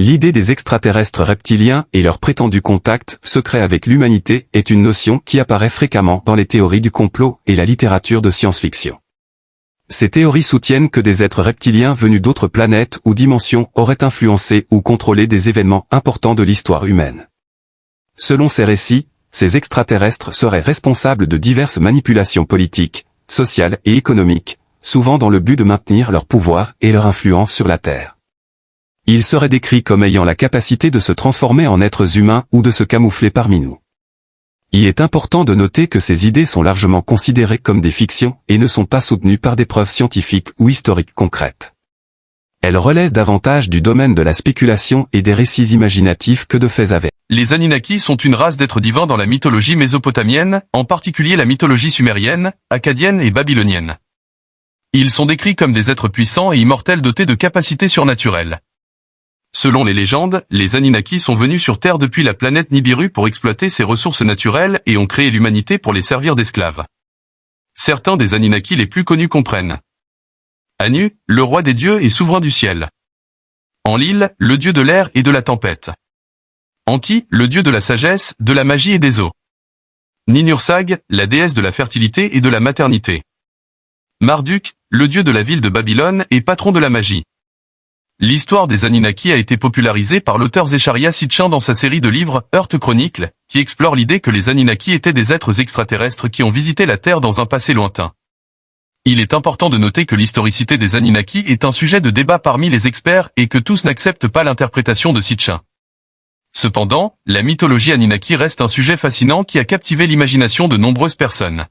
L'idée des extraterrestres reptiliens et leur prétendu contact secret avec l'humanité est une notion qui apparaît fréquemment dans les théories du complot et la littérature de science-fiction. Ces théories soutiennent que des êtres reptiliens venus d'autres planètes ou dimensions auraient influencé ou contrôlé des événements importants de l'histoire humaine. Selon ces récits, ces extraterrestres seraient responsables de diverses manipulations politiques, sociales et économiques, souvent dans le but de maintenir leur pouvoir et leur influence sur la Terre. Ils seraient décrits comme ayant la capacité de se transformer en êtres humains ou de se camoufler parmi nous. Il est important de noter que ces idées sont largement considérées comme des fictions et ne sont pas soutenues par des preuves scientifiques ou historiques concrètes. Elles relèvent davantage du domaine de la spéculation et des récits imaginatifs que de faits avérés. Les Anunnaki sont une race d'êtres divins dans la mythologie mésopotamienne, en particulier la mythologie sumérienne, akkadienne et babylonienne. Ils sont décrits comme des êtres puissants et immortels dotés de capacités surnaturelles. Selon les légendes, les Anunnaki sont venus sur Terre depuis la planète Nibiru pour exploiter ses ressources naturelles et ont créé l'humanité pour les servir d'esclaves. Certains des Anunnaki les plus connus comprennent Anu, le roi des dieux et souverain du ciel. Enlil, le dieu de l'air et de la tempête. Enki, le dieu de la sagesse, de la magie et des eaux. Ninursag, la déesse de la fertilité et de la maternité. Marduk, le dieu de la ville de Babylone et patron de la magie. L'histoire des Anunnaki a été popularisée par l'auteur Zecharia Sitchin dans sa série de livres Earth Chronicle, qui explore l'idée que les Anunnaki étaient des êtres extraterrestres qui ont visité la Terre dans un passé lointain. Il est important de noter que l'historicité des Anunnaki est un sujet de débat parmi les experts et que tous n'acceptent pas l'interprétation de Sitchin. Cependant, la mythologie Anunnaki reste un sujet fascinant qui a captivé l'imagination de nombreuses personnes.